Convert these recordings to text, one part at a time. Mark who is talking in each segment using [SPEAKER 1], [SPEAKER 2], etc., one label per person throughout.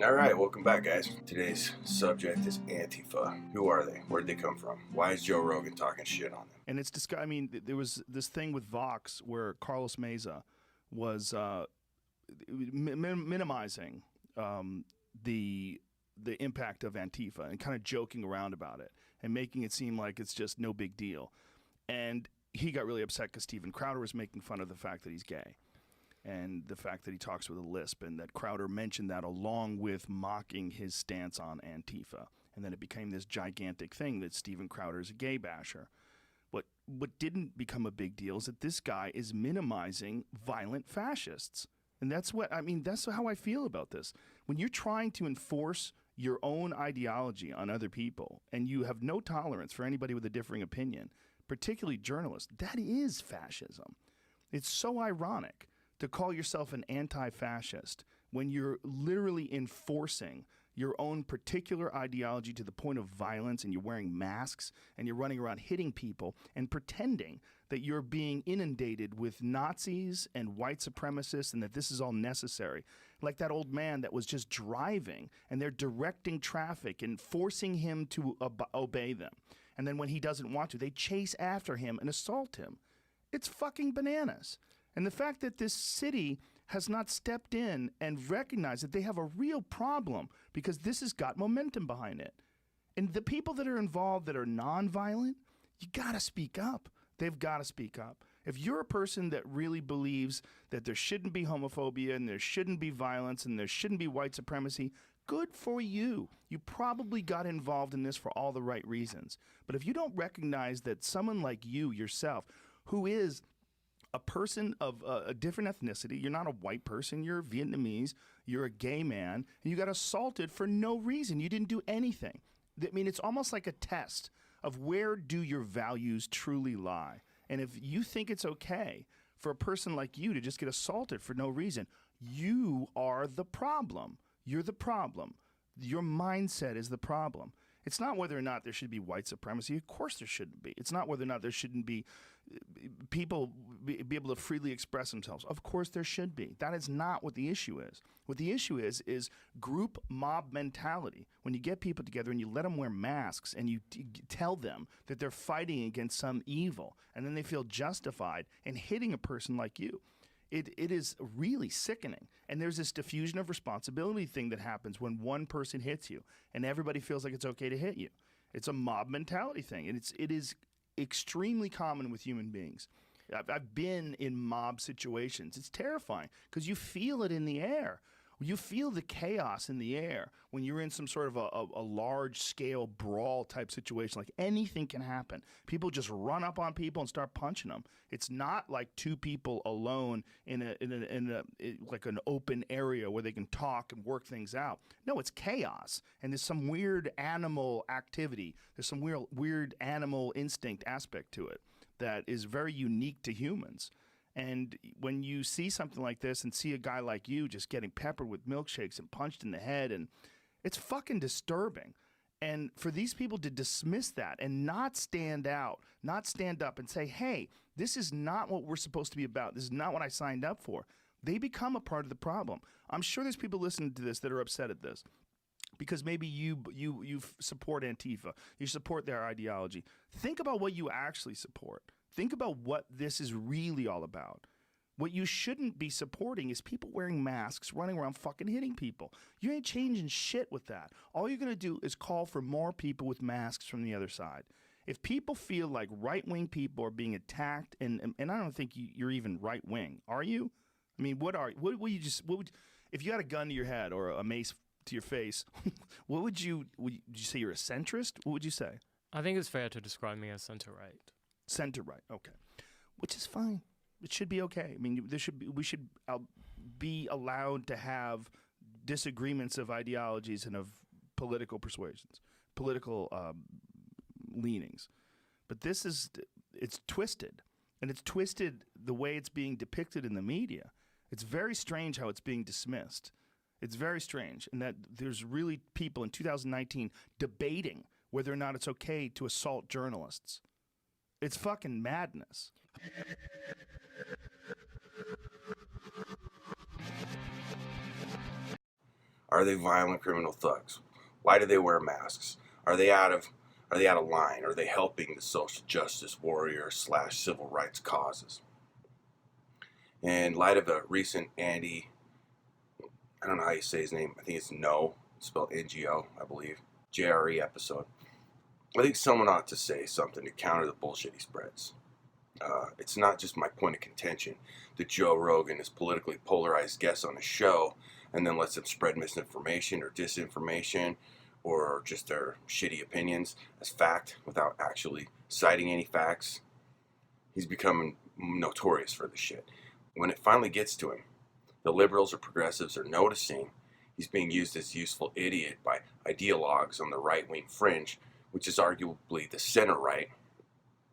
[SPEAKER 1] All right, welcome back, guys. Today's subject is Antifa. Who are they? Where'd they come from? Why is Joe Rogan talking shit on them?
[SPEAKER 2] And it's I mean, there was this thing with Vox where Carlos Meza was minimizing um, the the impact of Antifa and kind of joking around about it and making it seem like it's just no big deal. And he got really upset because Steven Crowder was making fun of the fact that he's gay and the fact that he talks with a lisp, and that Crowder mentioned that along with mocking his stance on Antifa. And then it became this gigantic thing that Steven Crowder is a gay basher. What didn't become a big deal is that this guy is minimizing violent fascists. And that's how I feel about this. When you're trying to enforce your own ideology on other people and you have no tolerance for anybody with a differing opinion, particularly journalists, that is fascism. It's so ironic to call yourself an anti-fascist when you're literally enforcing your own particular ideology to the point of violence, and you're wearing masks and you're running around hitting people and pretending that you're being inundated with Nazis and white supremacists and that this is all necessary. Like that old man that was just driving and they're directing traffic and forcing him to obey them. And then when he doesn't want to, they chase after him and assault him. It's fucking bananas. And the fact that this city has not stepped in and recognized that they have a real problem because this has got momentum behind it. And the people that are involved that are nonviolent, you got to speak up. They've got to speak up. If you're a person that really believes that there shouldn't be homophobia and there shouldn't be violence and there shouldn't be white supremacy, good for you. You probably got involved in this for all the right reasons. But if you don't recognize that someone like you yourself, who is a person of a different ethnicity, you're not a white person, you're Vietnamese, you're a gay man, and you got assaulted for no reason. You didn't do anything. I mean, it's almost like a test of where do your values truly lie. And if you think it's okay for a person like you to just get assaulted for no reason, you are the problem. You're the problem. Your mindset is the problem. It's not whether or not there should be white supremacy. Of course there shouldn't be. It's not whether or not there shouldn't be people be able to freely express themselves. Of course there should be. That is not what the issue is. What the issue is group mob mentality. When you get people together and you let them wear masks and you tell them that they're fighting against some evil, and then they feel justified in hitting a person like you. It is really sickening. And there's this diffusion of responsibility thing that happens when one person hits you and everybody feels like it's okay to hit you. It's a mob mentality thing, and it is extremely common with human beings. I've been in mob situations. It's terrifying because you feel it in the air. You feel the chaos in the air when you're in some sort of a large-scale brawl type situation. Like anything can happen. People just run up on people and start punching them. It's not like two people alone in like an open area where they can talk and work things out. No, it's chaos, and there's some weird animal activity. There's some weird animal instinct aspect to it that is very unique to humans. And when you see something like this and see a guy like you just getting peppered with milkshakes and punched in the head, and it's fucking disturbing. And for these people to dismiss that and not stand out, not stand up and say, hey, this is not what we're supposed to be about. This is not what I signed up for. They become a part of the problem. I'm sure there's people listening to this that are upset at this because maybe you support Antifa. You support their ideology. Think about what you actually support. Think about what this is really all about. What you shouldn't be supporting is people wearing masks, running around fucking hitting people. You ain't changing shit with that. All you're going to do is call for more people with masks from the other side. If people feel like right-wing people are being attacked, and I don't think you're even right-wing, are you? I mean, what would if you had a gun to your head or a mace to your face, would you say you're a centrist? What would you say?
[SPEAKER 3] I think it's fair to describe me as center-right.
[SPEAKER 2] Center-right, okay. Which is fine. It should be okay. I mean, we should be allowed to have disagreements of ideologies and of political persuasions, political leanings. But it's twisted. And it's twisted the way it's being depicted in the media. It's very strange how it's being dismissed. It's very strange. And that there's really people in 2019 debating whether or not it's okay to assault journalists. It's fucking madness.
[SPEAKER 1] Are they violent criminal thugs? Why do they wear masks? Are they out of line? Are they helping the social justice warrior / civil rights causes? In light of a recent I don't know how you say his name, I think it's No, spelled NGO, I believe, JRE episode, I think someone ought to say something to counter the bullshit he spreads. It's not just my point of contention that Joe Rogan is politically polarized guests on a show and then lets them spread misinformation or disinformation or just their shitty opinions as fact without actually citing any facts. He's becoming notorious for the shit. When it finally gets to him, the liberals or progressives are noticing he's being used as a useful idiot by ideologues on the right-wing fringe, which is arguably the center right.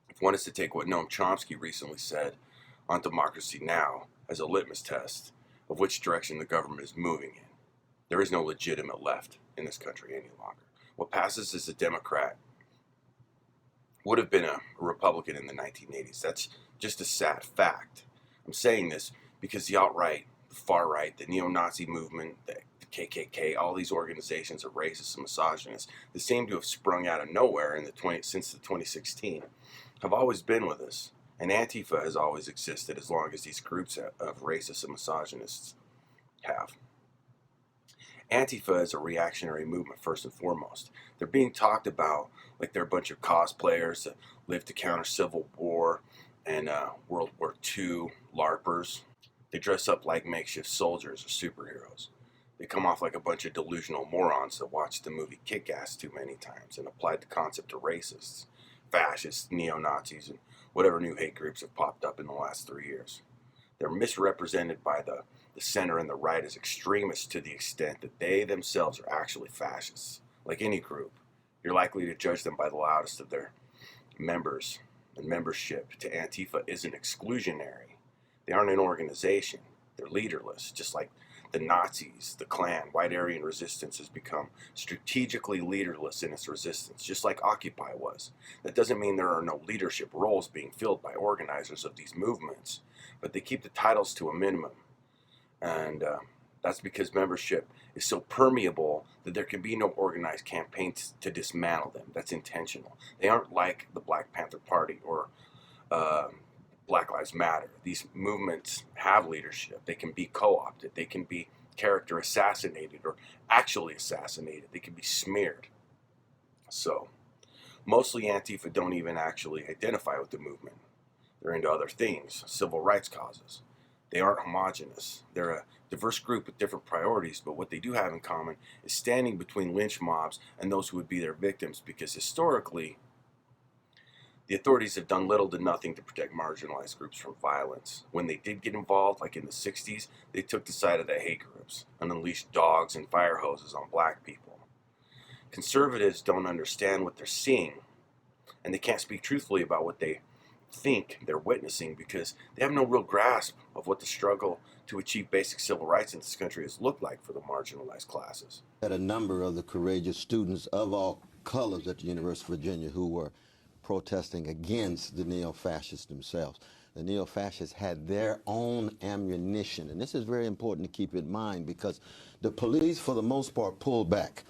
[SPEAKER 1] If one is to take what Noam Chomsky recently said on Democracy Now! As a litmus test of which direction the government is moving in, there is no legitimate left in this country any longer. What passes as a Democrat would have been a Republican in the 1980s. That's just a sad fact. I'm saying this because the alt-right, the far right, the neo-Nazi movement, the KKK, all these organizations are racist and misogynist that seem to have sprung out of nowhere since the 2016 have always been with us. And Antifa has always existed as long as these groups of racists and misogynists have. Antifa is a reactionary movement first and foremost. They're being talked about like they're a bunch of cosplayers that live to counter Civil War and World War II LARPers. They dress up like makeshift soldiers or superheroes. They come off like a bunch of delusional morons that watched the movie Kick-Ass too many times and applied the concept to racists, fascists, neo-Nazis, and whatever new hate groups have popped up in the last 3 years. They're misrepresented by the center and the right as extremists to the extent that they themselves are actually fascists. Like any group, you're likely to judge them by the loudest of their members, and membership to Antifa isn't exclusionary. They aren't an organization. They're leaderless, just like the Nazis, the Klan. White Aryan resistance has become strategically leaderless in its resistance, just like Occupy was. That doesn't mean there are no leadership roles being filled by organizers of these movements, but they keep the titles to a minimum. And that's because membership is so permeable that there can be no organized campaigns to dismantle them. That's intentional. They aren't like the Black Panther Party or Black Lives Matter. These movements have leadership. They can be co-opted. They can be character assassinated or actually assassinated. They can be smeared. So, mostly Antifa don't even actually identify with the movement. They're into other things, civil rights causes. They aren't homogenous. They're a diverse group with different priorities, but what they do have in common is standing between lynch mobs and those who would be their victims, because historically, the authorities have done little to nothing to protect marginalized groups from violence. When they did get involved, like in the 60s, they took the side of the hate groups and unleashed dogs and fire hoses on black people. Conservatives don't understand what they're seeing, and they can't speak truthfully about what they think they're witnessing because they have no real grasp of what the struggle to achieve basic civil rights in this country has looked like for the marginalized classes.
[SPEAKER 4] Had a number of the courageous students of all colors at the University of Virginia who were protesting against the neo-fascists themselves. The neo-fascists had their own ammunition, and this is very important to keep in mind because the police, for the most part, pulled back.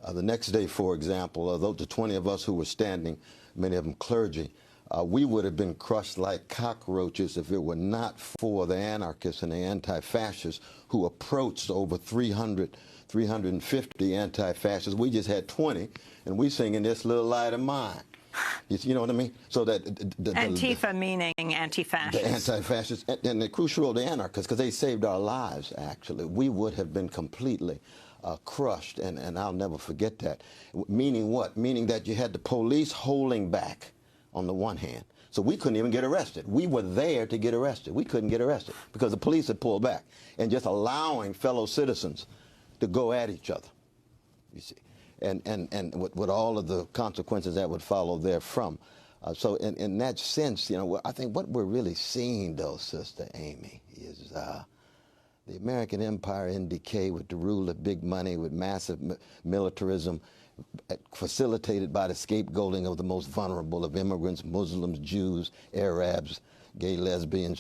[SPEAKER 4] The next day, for example, the 20 of us who were standing, many of them clergy, we would have been crushed like cockroaches if it were not for the anarchists and the anti-fascists who approached over 350 anti-fascists. We just had 20, and we singing This Little Light of Mine. You know what I mean? So that
[SPEAKER 5] Antifa meaning anti-fascists.
[SPEAKER 4] The anti-fascists, and the crucial role of the anarchists, because they saved our lives, actually. We would have been completely crushed, and I'll never forget that. Meaning what? Meaning that you had the police holding back on the one hand. So we couldn't even get arrested. We were there to get arrested. We couldn't get arrested because the police had pulled back and just allowing fellow citizens to go at each other, you see, and with all of the consequences that would follow therefrom. So in that sense, you know, I think what we're really seeing, though, Sister Amy, is the American empire in decay with the rule of big money, with massive militarism, facilitated by the scapegoating of the most vulnerable of immigrants, Muslims, Jews, Arabs, gay, lesbians,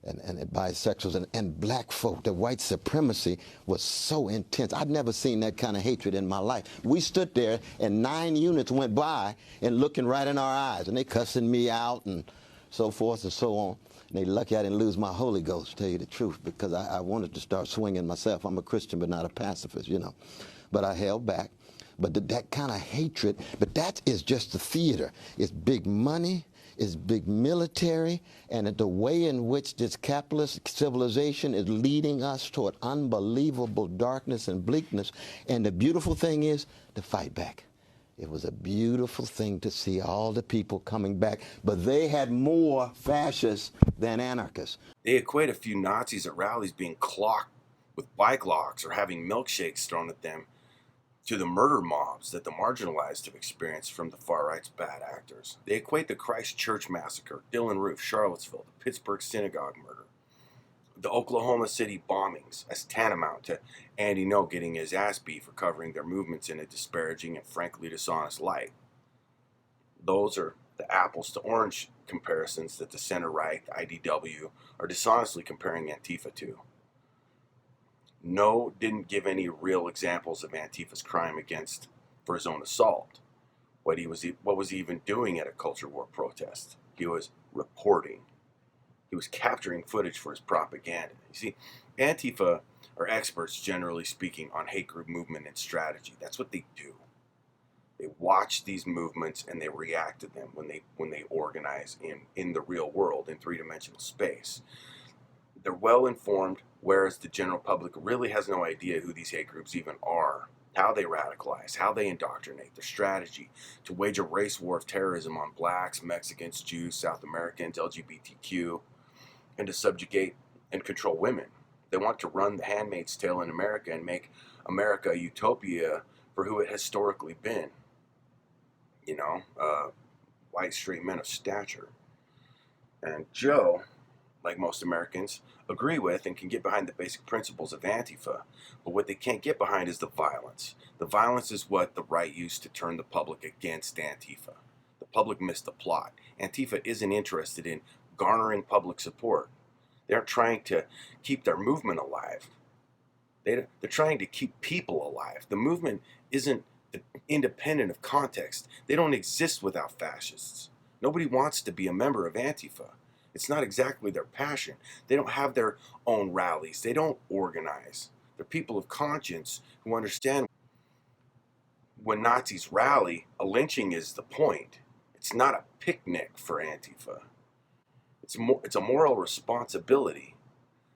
[SPEAKER 4] and bisexuals and black folk. The white supremacy was so intense. I'd never seen that kind of hatred in my life. We stood there and 9 units went by and looking right in our eyes, and they cussing me out and so forth and so on. And they lucky I didn't lose my Holy Ghost, to tell you the truth, because I wanted to start swinging myself. I'm a Christian but not a pacifist, you know. But I held back. But that kind of hatred, but that is just the theater. It's big money, it's big military, and the way in which this capitalist civilization is leading us toward unbelievable darkness and bleakness. And the beautiful thing is to fight back. It was a beautiful thing to see all the people coming back, but they had more fascists than anarchists.
[SPEAKER 1] They equate a few Nazis at rallies being clocked with bike locks or having milkshakes thrown at them to the murder mobs that the marginalized have experienced from the far right's bad actors. They equate the Christchurch massacre, Dylan Roof, Charlottesville, the Pittsburgh synagogue murder, the Oklahoma City bombings as tantamount to Andy Ngo getting his ass beat for covering their movements in a disparaging and frankly dishonest light. Those are the apples to orange comparisons that the center-right, the IDW, are dishonestly comparing Antifa to. Ngo didn't give any real examples of Antifa's crime against for his own assault. What was he even doing at a culture war protest? He was reporting. He was capturing footage for his propaganda. You see, Antifa are experts, generally speaking, on hate group movement and strategy. That's what they do. They watch these movements and they react to them when they organize in the real world, in three-dimensional space. They're well informed, whereas the general public really has no idea who these hate groups even are, how they radicalize, how they indoctrinate, their strategy to wage a race war of terrorism on blacks, Mexicans, Jews, South Americans, LGBTQ, and to subjugate and control women. They want to run the Handmaid's Tale in America and make America a utopia for who it historically been. You know, white straight men of stature. And Joe, like most Americans, agree with and can get behind the basic principles of Antifa, but what they can't get behind is the violence. The violence is what the right used to turn the public against Antifa. The public missed the plot. Antifa isn't interested in garnering public support. They're trying to keep their movement alive. They're trying to keep people alive. The movement isn't independent of context. They don't exist without fascists. Nobody wants to be a member of Antifa. It's not exactly their passion. They don't have their own rallies. They don't organize. They're people of conscience who understand when Nazis rally, a lynching is the point. It's not a picnic for Antifa. It's a moral responsibility.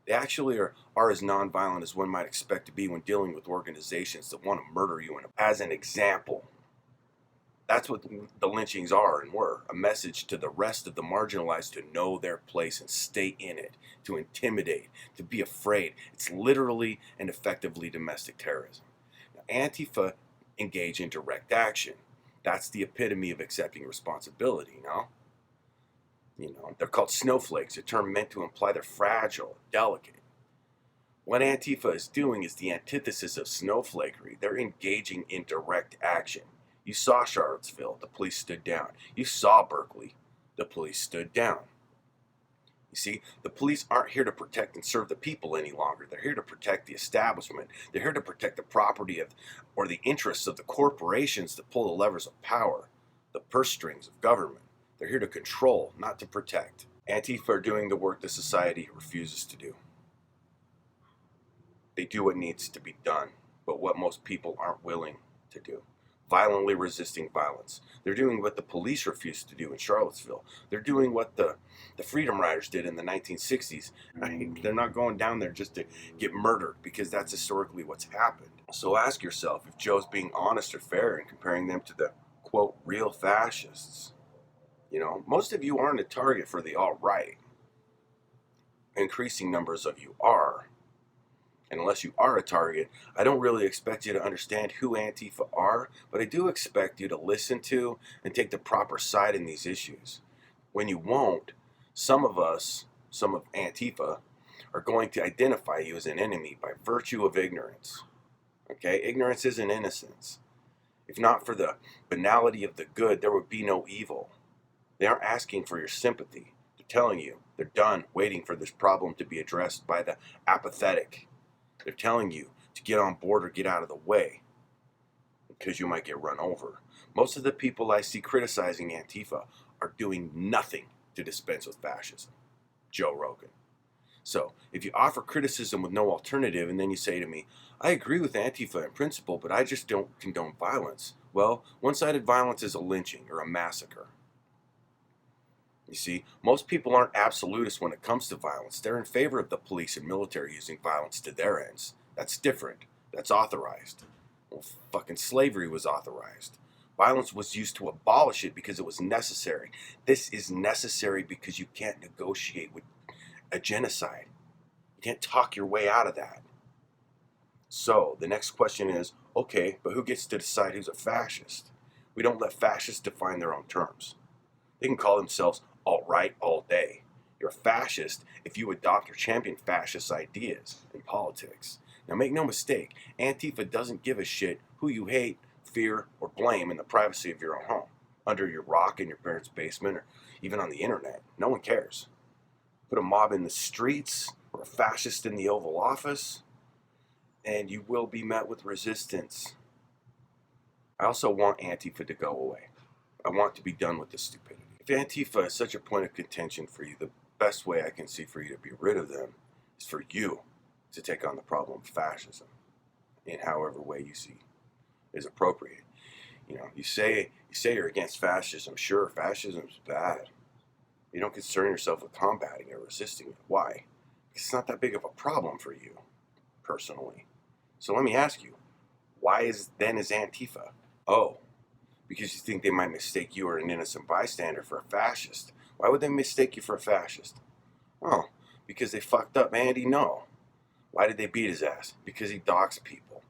[SPEAKER 1] They actually are as nonviolent as one might expect to be when dealing with organizations that want to murder you. As an example, that's what the lynchings are and were. A message to the rest of the marginalized to know their place and stay in it, to intimidate, to be afraid. It's literally and effectively domestic terrorism. Now, Antifa engage in direct action. That's the epitome of accepting responsibility, You know, they're called snowflakes, a term meant to imply they're fragile, delicate. What Antifa is doing is the antithesis of snowflakery. They're engaging in direct action. You saw Charlottesville, the police stood down. You saw Berkeley, the police stood down. You see, the police aren't here to protect and serve the people any longer. They're here to protect the establishment. They're here to protect the property of, or the interests of the corporations that pull the levers of power, the purse strings of government. They're here to control, not to protect. Antifa are doing the work the society refuses to do. They do what needs to be done, but what most people aren't willing to do. Violently resisting violence. They're doing what the police refused to do in Charlottesville. They're doing what the Freedom Riders did in the 1960s. They're not going down there just to get murdered, because that's historically what's happened. So ask yourself if Joe's being honest or fair in comparing them to the, quote, real fascists. You know, most of you aren't a target for the alt-right. Increasing numbers of you are. And unless you are a target, I don't really expect you to understand who Antifa are, but I do expect you to listen to and take the proper side in these issues. When you won't, some of Antifa, are going to identify you as an enemy by virtue of ignorance. Okay? Ignorance isn't innocence. If not for the banality of the good, there would be no evil. They aren't asking for your sympathy. They're telling you They're done waiting for this problem to be addressed by the apathetic. They're telling you to get on board or get out of the way because you might get run over. Most of the people I see criticizing Antifa are doing nothing to dispense with fascism. Joe Rogan. So, if you offer criticism with no alternative and then you say to me, I agree with Antifa in principle, but I just don't condone violence. Well, one-sided violence is a lynching or a massacre. You see, most people aren't absolutists when it comes to violence. They're in favor of the police and military using violence to their ends. That's different. That's authorized. Well, fucking slavery was authorized. Violence was used to abolish it because it was necessary. This is necessary because you can't negotiate with a genocide. You can't talk your way out of that. So, the next question is, okay, but who gets to decide who's a fascist? We don't let fascists define their own terms. They can call themselves alt-right all day. You're a fascist if you adopt or champion fascist ideas in politics. Now make no mistake, Antifa doesn't give a shit who you hate, fear, or blame in the privacy of your own home, under your rock in your parents' basement, or even on the internet. No one cares. Put a mob in the streets or a fascist in the Oval Office, and you will be met with resistance. I also want Antifa to go away. I want to be done with this stupidity. If Antifa is such a point of contention for you, the best way I can see for you to be rid of them is for you to take on the problem of fascism in however way you see is appropriate. You know, you say you're against fascism. Sure, fascism is bad. You don't concern yourself with combating or resisting it. Why? Because it's not that big of a problem for you, personally. So let me ask you, why is Antifa? Oh, because you think they might mistake you or an innocent bystander for a fascist. Why would they mistake you for a fascist? Oh, because they fucked up Andy? No. Why did they beat his ass? Because he doxed people.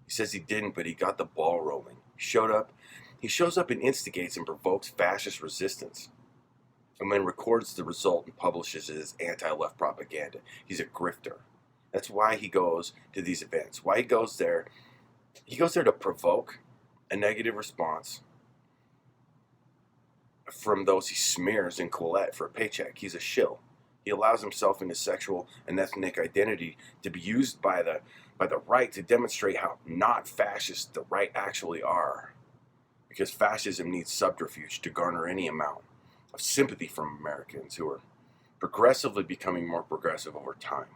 [SPEAKER 1] He says he didn't, but he got the ball rolling. He shows up and instigates and provokes fascist resistance, and then records the result and publishes it as anti-left propaganda. He's a grifter. That's why he goes to these events. Why he goes there to provoke a negative response from those he smears in Quillette for a paycheck. He's a shill. He allows himself and his sexual and ethnic identity to be used by the right to demonstrate how not fascist the right actually are. Because fascism needs subterfuge to garner any amount of sympathy from Americans who are progressively becoming more progressive over time.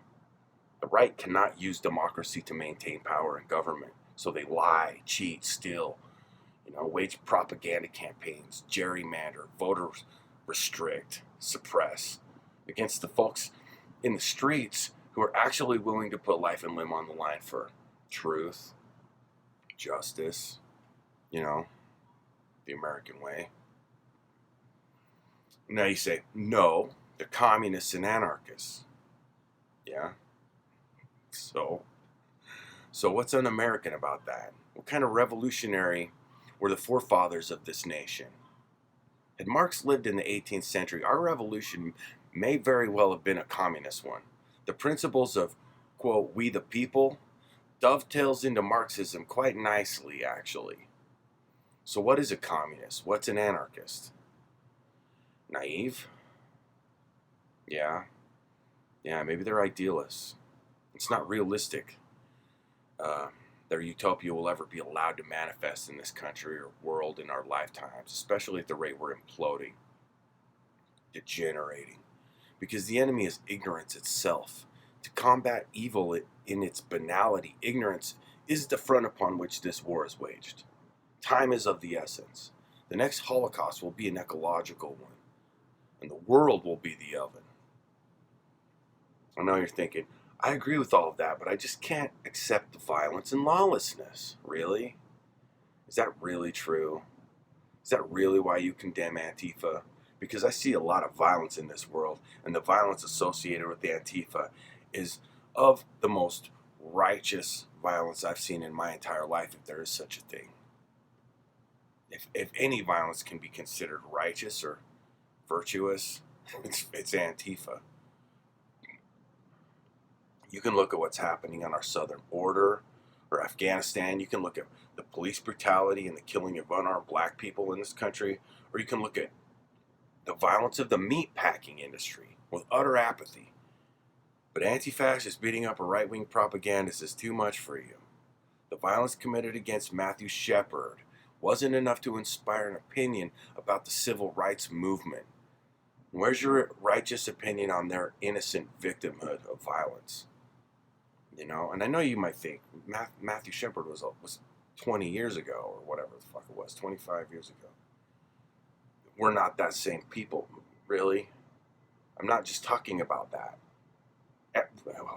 [SPEAKER 1] The right cannot use democracy to maintain power in government, so they lie, cheat, steal, wage propaganda campaigns, gerrymander, voters restrict, suppress against the folks in the streets who are actually willing to put life and limb on the line for truth, justice, the American way. Now you say, no, they're communists and anarchists. Yeah. So what's un-American about that? What kind of revolutionary were the forefathers of this nation? Had Marx lived in the 18th century, our revolution may very well have been a communist one. The principles of, quote, we the people, dovetails into Marxism quite nicely, actually. So what is a communist? What's an anarchist? Naive? Yeah, maybe they're idealists. It's not realistic. Their utopia will ever be allowed to manifest in this country or world in our lifetimes, especially at the rate we're imploding, degenerating. Because the enemy is ignorance itself. To combat evil in its banality, ignorance is the front upon which this war is waged. Time is of the essence. The next Holocaust will be an ecological one, and the world will be the oven. I know you're thinking, I agree with all of that, but I just can't accept the violence and lawlessness. Really? Is that really true? Is that really why you condemn Antifa? Because I see a lot of violence in this world, and the violence associated with the Antifa is of the most righteous violence I've seen in my entire life, if there is such a thing. If any violence can be considered righteous or virtuous, it's Antifa. You can look at what's happening on our southern border or Afghanistan. You can look at the police brutality and the killing of unarmed black people in this country. Or you can look at the violence of the meat packing industry with utter apathy. But anti-fascists beating up a right-wing propagandist is too much for you. The violence committed against Matthew Shepard wasn't enough to inspire an opinion about the civil rights movement. Where's your righteous opinion on their innocent victimhood of violence? You know, and I know you might think Matthew Shepard was 20 years ago or whatever the fuck it was, 25 years ago. We're not that same people, really. I'm not just talking about that.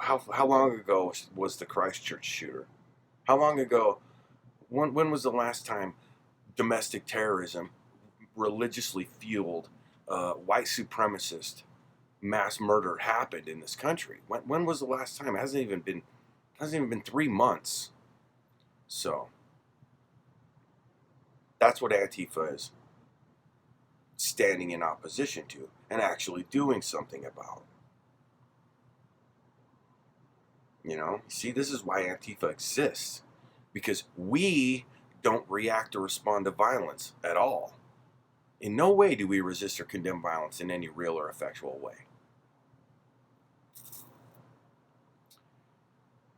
[SPEAKER 1] How long ago was the Christchurch shooter? How long ago, when was the last time domestic terrorism, religiously fueled white supremacist mass murder happened in this country? When was the last time? It hasn't even been 3 months. So that's what Antifa is standing in opposition to and actually doing something about. You know, see, this is why Antifa exists, because we don't react or respond to violence at all. In no way do we resist or condemn violence in any real or effectual way.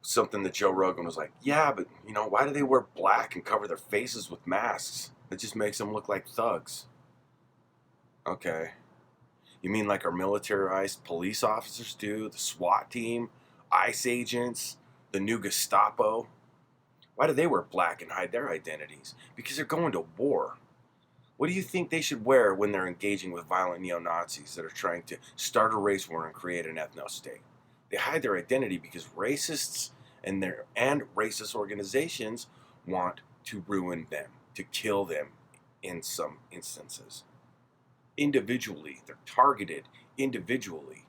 [SPEAKER 1] Something that Joe Rogan was like, yeah, but you know, why do they wear black and cover their faces with masks? It just makes them look like thugs. Okay. You mean like our militarized police officers do, the SWAT team, ICE agents, the new Gestapo? Why do they wear black and hide their identities? Because they're going to war. What do you think they should wear when they're engaging with violent neo-Nazis that are trying to start a race war and create an ethno-state? They hide their identity because racists and racist organizations want to ruin them, to kill them in some instances. Individually, they're targeted individually.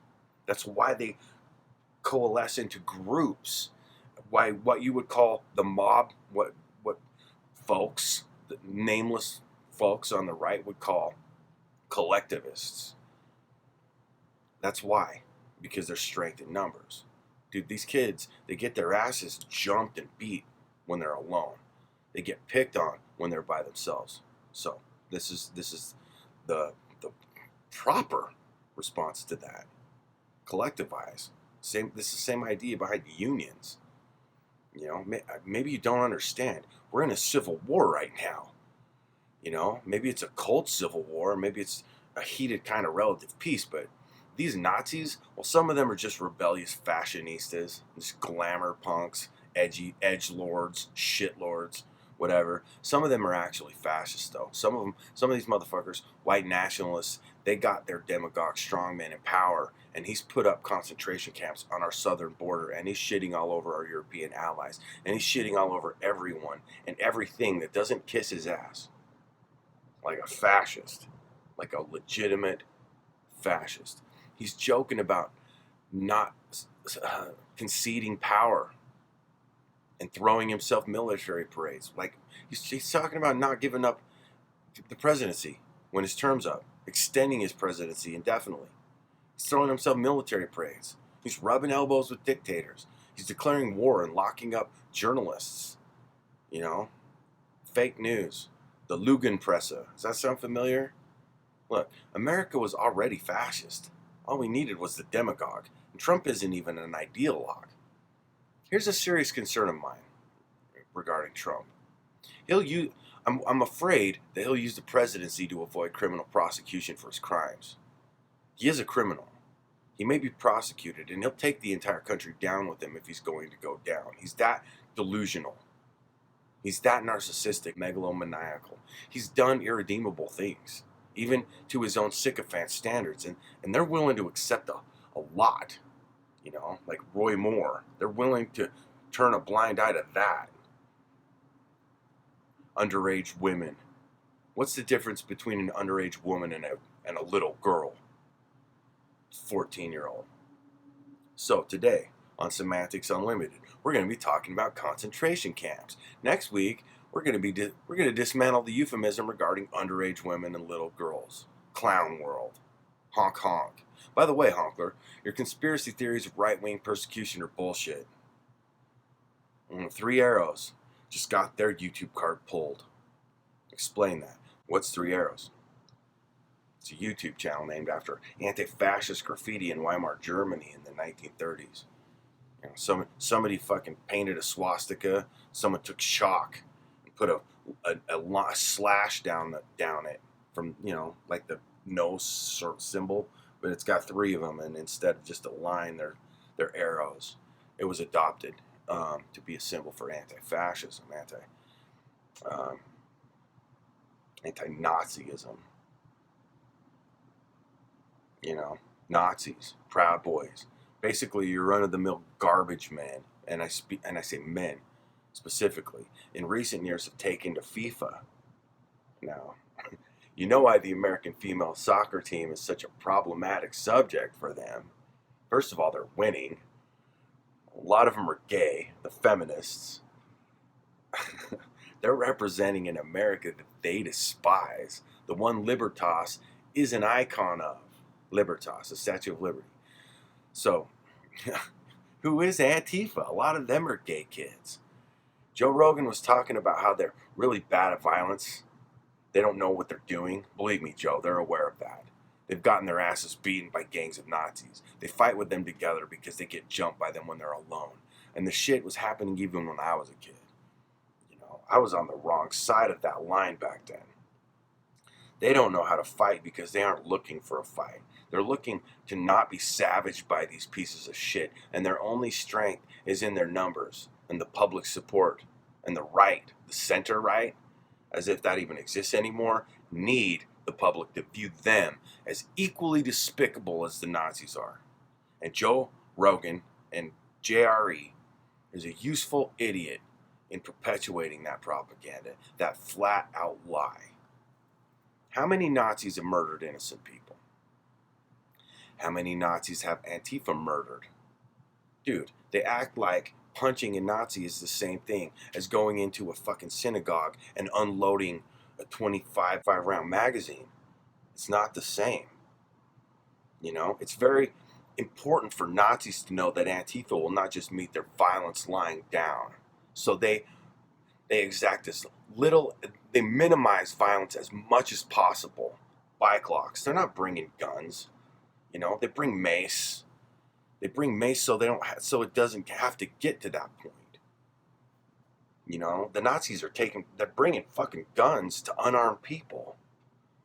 [SPEAKER 1] That's why they coalesce into groups. Why what you would call the mob, what folks, the nameless folks on the right would call collectivists. That's why, because there's strength in numbers. Dude, these kids, they get their asses jumped and beat when they're alone. They get picked on when they're by themselves. So this is the proper response to that. Collectivize. This is the same idea behind unions. You know, maybe you don't understand. We're in a civil war right now. You know, maybe it's a cold civil war, maybe it's a heated kind of relative peace, but these Nazis, well, some of them are just rebellious fashionistas, just glamour punks, edgelords, shitlords, whatever. Some of them are actually fascists, though. Some of these motherfuckers, white nationalists, they got their demagogue strongman in power, and he's put up concentration camps on our southern border, and he's shitting all over our European allies, and he's shitting all over everyone and everything that doesn't kiss his ass. Like a fascist, like a legitimate fascist. He's joking about not conceding power and throwing himself military parades. Like he's talking about not giving up the presidency when his term's up, extending his presidency indefinitely. He's throwing himself military parades. He's rubbing elbows with dictators. He's declaring war and locking up journalists. You know, fake news. The Lügenpresse. Does that sound familiar? Look, America was already fascist. All we needed was the demagogue. And Trump isn't even an ideologue. Here's a serious concern of mine regarding Trump. I'm afraid that he'll use the presidency to avoid criminal prosecution for his crimes. He is a criminal. He may be prosecuted, and he'll take the entire country down with him if he's going to go down. He's that delusional. He's that narcissistic, megalomaniacal. He's done irredeemable things, even to his own sycophant standards, and they're willing to accept a lot, you know, like Roy Moore. They're willing to turn a blind eye to that. Underage women. What's the difference between an underage woman and a little girl? 14-year-old. So today, on Semantics Unlimited, we're going to be talking about concentration camps. Next week, we're going to dismantle the euphemism regarding underage women and little girls. Clown world. Honk honk. By the way, Honkler, your conspiracy theories of right-wing persecution are bullshit. 3 Arrows just got their YouTube card pulled. Explain that. What's 3 Arrows? It's a YouTube channel named after anti-fascist graffiti in Weimar, Germany in the 1930s. You know, somebody fucking painted a swastika. Someone took chalk and put a slash down it from, you know, like the nose sort of symbol, but it's got 3 of them, and instead of just a line, they're arrows. It was adopted to be a symbol for anti-fascism, anti-Nazism. You know, Nazis, Proud Boys, basically your run-of-the-mill garbage men, and I say men specifically, in recent years have taken to FIFA. Now, you know why the American female soccer team is such a problematic subject for them. First of all, they're winning. A lot of them are gay, the feminists. They're representing an America that they despise. The one Libertas is an icon of. Libertas, the Statue of Liberty. So, who is Antifa? A lot of them are gay kids. Joe Rogan was talking about how they're really bad at violence. They don't know what they're doing. Believe me, Joe, they're aware of that. They've gotten their asses beaten by gangs of Nazis. They fight with them together because they get jumped by them when they're alone. And the shit was happening even when I was a kid. You know, I was on the wrong side of that line back then. They don't know how to fight because they aren't looking for a fight. They're looking to not be savaged by these pieces of shit. And their only strength is in their numbers and the public support. And the right, the center right, as if that even exists anymore, need the public to view them as equally despicable as the Nazis are. And Joe Rogan and JRE is a useful idiot in perpetuating that propaganda, that flat out lie. How many Nazis have murdered innocent people? How many Nazis have Antifa murdered? Dude, they act like punching a Nazi is the same thing as going into a fucking synagogue and unloading a 25-round magazine. It's not the same. You know, it's very important for Nazis to know that Antifa will not just meet their violence lying down. So they exact as little, they minimize violence as much as possible. Bike locks. They're not bringing guns. You know, they bring mace. They bring mace so so it doesn't have to get to that point. You know, the Nazis they're bringing fucking guns to unarmed people.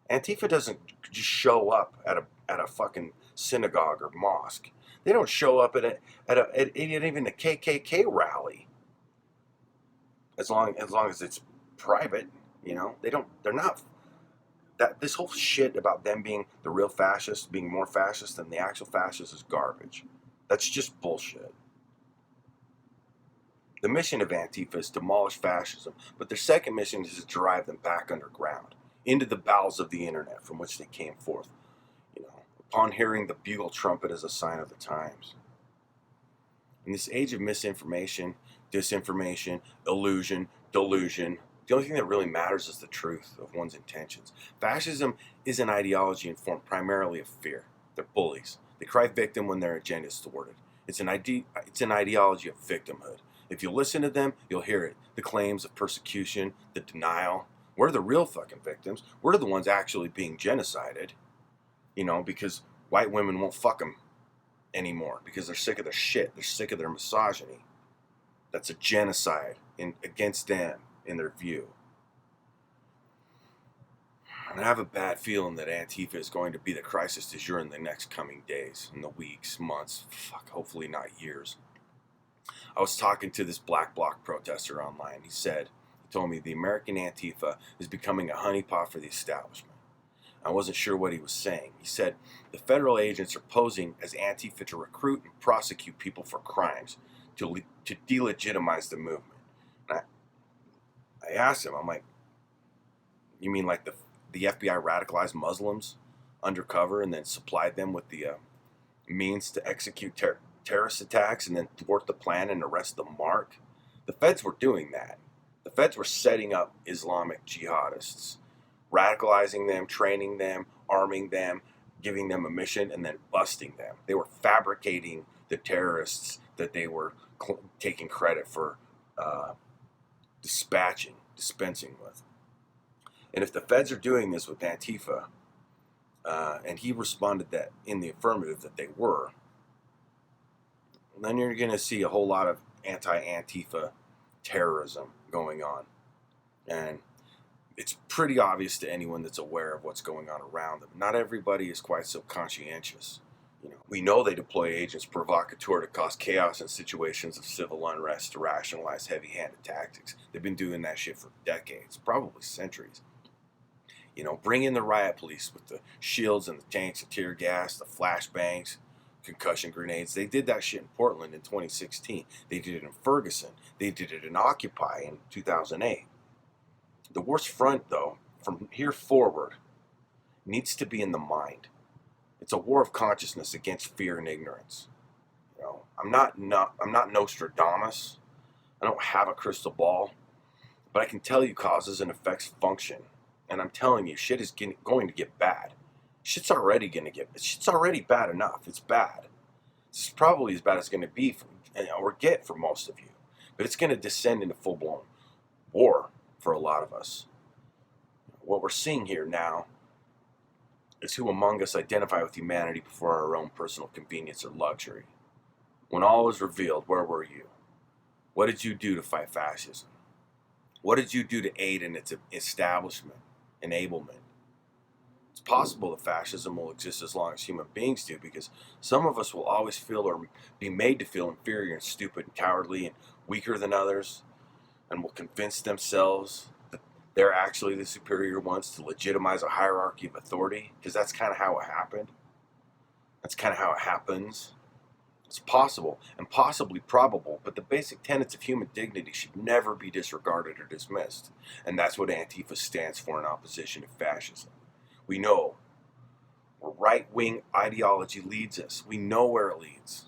[SPEAKER 1] Antifa doesn't just show up at a fucking synagogue or mosque. They don't show up at even a KKK rally. As long as it's private, you know, they're not. This whole shit about them being the real fascists, being more fascist than the actual fascists, is garbage. That's just bullshit. The mission of Antifa is to demolish fascism, but their second mission is to drive them back underground, into the bowels of the internet from which they came forth, you know, upon hearing the bugle trumpet as a sign of the times. In this age of misinformation, disinformation, illusion, delusion, the only thing that really matters is the truth of one's intentions. Fascism is an ideology informed primarily of fear. They're bullies. They cry victim when their agenda is thwarted. It's an ideology of victimhood. If you listen to them, you'll hear it. The claims of persecution, the denial. We're the real fucking victims. We're the ones actually being genocided. You know, because white women won't fuck them anymore because they're sick of their shit. They're sick of their misogyny. That's a genocide against them in their view. And I have a bad feeling that Antifa is going to be the crisis du jour in the next coming days, in the weeks, months, hopefully not years. I was talking to this Black Bloc protester online. He told me the American Antifa is becoming a honeypot for the establishment. I wasn't sure what he was saying. He said the federal agents are posing as Antifa to recruit and prosecute people for crimes, to delegitimize the movement. And I asked him, I'm like, you mean like the FBI radicalized Muslims undercover and then supplied them with the means to execute terrorist attacks and then thwart the plan and arrest the mark? The feds were doing that. The feds were setting up Islamic jihadists, radicalizing them, training them, arming them, giving them a mission, and then busting them. They were fabricating the terrorists that they were taking credit for dispensing with. And if the feds are doing this with Antifa, and he responded that in the affirmative that they were, then you're going to see a whole lot of anti-Antifa terrorism going on. And it's pretty obvious to anyone that's aware of what's going on around them. Not everybody is quite so conscientious. We know they deploy agents provocateur to cause chaos in situations of civil unrest to rationalize heavy-handed tactics. They've been doing that shit for decades, probably centuries. Bring in the riot police with the shields and the tanks of tear gas, the flashbangs, concussion grenades. They did that shit in Portland in 2016. They did it in Ferguson. They did it in Occupy in 2008. The worst front, though, from here forward, needs to be in the mind. It's a war of consciousness against fear and ignorance. I'm not Nostradamus. I don't have a crystal ball, but I can tell you causes and effects function. And I'm telling you, shit is going to get bad. Shit's already bad enough. It's bad. It's probably as bad as it's going to be or get for most of you. But it's going to descend into full-blown war for a lot of us. What we're seeing here now is who among us identify with humanity before our own personal convenience or luxury. When all was revealed, where were you? What did you do to fight fascism? What did you do to aid in its establishment, enablement? It's possible that fascism will exist as long as human beings do, because some of us will always feel or be made to feel inferior and stupid and cowardly and weaker than others, and will convince themselves that they're actually the superior ones to legitimize a hierarchy of authority, because that's kind of how it happened. That's kind of how it happens. It's possible and possibly probable, but the basic tenets of human dignity should never be disregarded or dismissed. And that's what Antifa stands for in opposition to fascism. We know where right-wing ideology leads us. We know where it leads.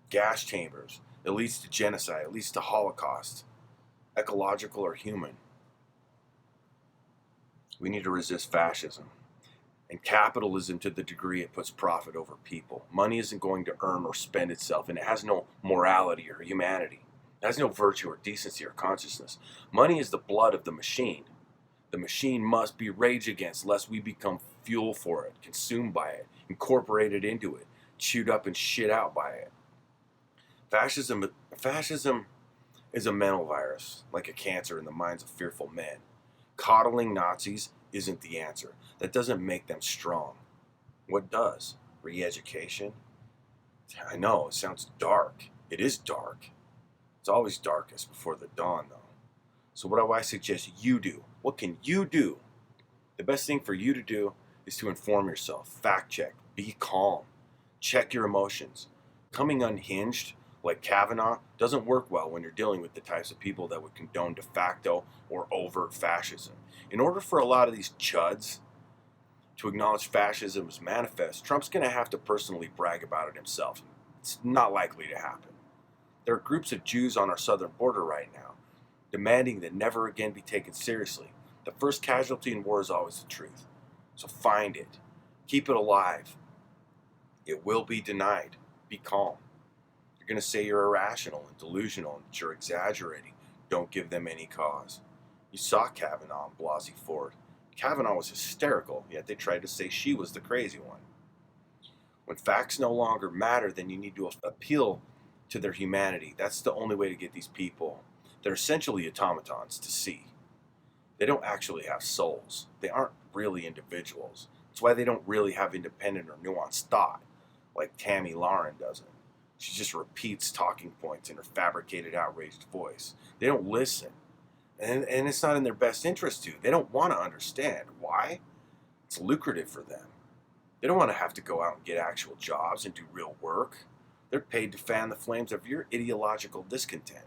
[SPEAKER 1] Gas chambers. It leads to genocide. It leads to Holocaust. Ecological or human. We need to resist fascism. And capitalism, to the degree it puts profit over people. Money isn't going to earn or spend itself, and it has no morality or humanity. It has no virtue or decency or consciousness. Money is the blood of the machine. The machine must be raged against, lest we become fuel for it, consumed by it, incorporated into it, chewed up and shit out by it. Fascism is a mental virus, like a cancer in the minds of fearful men. Coddling Nazis isn't the answer. That doesn't make them strong. What does? Re-education? I know, it sounds dark. It is dark. It's always darkest before the dawn, though. So what do I suggest you do? What can you do? The best thing for you to do is to inform yourself, fact check, be calm, check your emotions. Coming unhinged, like Kavanaugh, doesn't work well when you're dealing with the types of people that would condone de facto or overt fascism. In order for a lot of these chuds to acknowledge fascism as manifest, Trump's going to have to personally brag about it himself. It's not likely to happen. There are groups of Jews on our southern border right now, demanding that never again be taken seriously. The first casualty in war is always the truth. So find it. Keep it alive. It will be denied. Be calm. You're going to say you're irrational and delusional and that you're exaggerating. Don't give them any cause. You saw Kavanaugh and Blasey Ford. Kavanaugh was hysterical, yet they tried to say she was the crazy one. When facts no longer matter, then you need to appeal to their humanity. That's the only way to get these people. They're essentially automatons to see. They don't actually have souls. They aren't really individuals. That's why they don't really have independent or nuanced thought, like Tammy Lauren doesn't. She just repeats talking points in her fabricated, outraged voice. They don't listen. And it's not in their best interest to. They don't want to understand. Why? It's lucrative for them. They don't want to have to go out and get actual jobs and do real work. They're paid to fan the flames of your ideological discontent.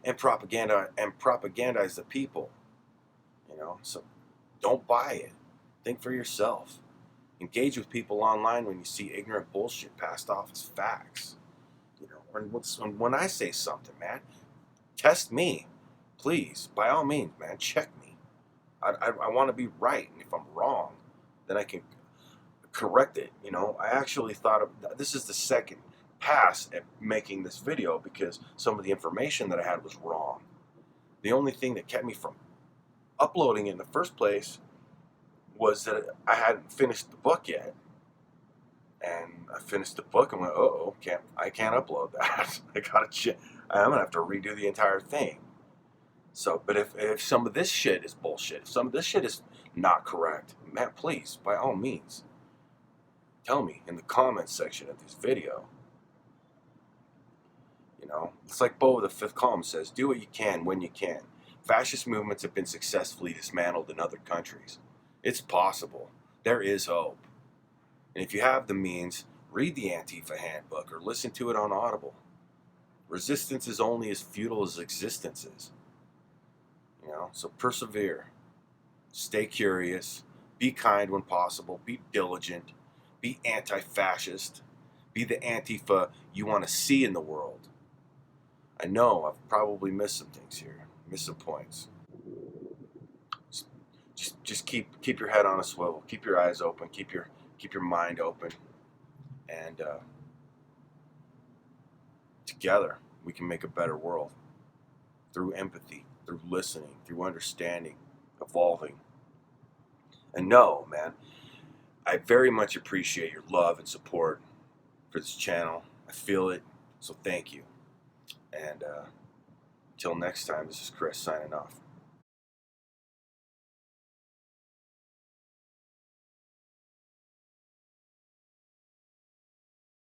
[SPEAKER 1] And propagandize the people. So don't buy it. Think for yourself. Engage with people online when you see ignorant bullshit passed off as facts. When I say something, man, test me. Please, by all means, man, check me. I want to be right, and if I'm wrong, then I can correct it. I actually thought this is the second pass at making this video because some of the information that I had was wrong. The only thing that kept me from uploading it in the first place was that I hadn't finished the book yet. And I finished the book and went, oh, I can't upload that. I'm gonna have to redo the entire thing. So, but if some of this shit is bullshit, if some of this shit is not correct, man, please, by all means, tell me in the comments section of this video. You know, it's like Bo, the fifth column says, do what you can when you can. Fascist movements have been successfully dismantled in other countries. It's possible. There is hope. And if you have the means, read the Antifa handbook or listen to it on Audible. Resistance is only as futile as existence is. You know, so persevere. Stay curious. Be kind when possible. Be diligent. Be anti-fascist. Be the Antifa you want to see in the world. I know I've probably missed some things here. Missed some points. Just keep your head on a swivel. Keep your eyes open. Keep your mind open. And together we can make a better world. Through empathy, through listening, through understanding, evolving. And no, man, I very much appreciate your love and support for this channel. I feel it, so thank you. And until next time, this is Chris signing off.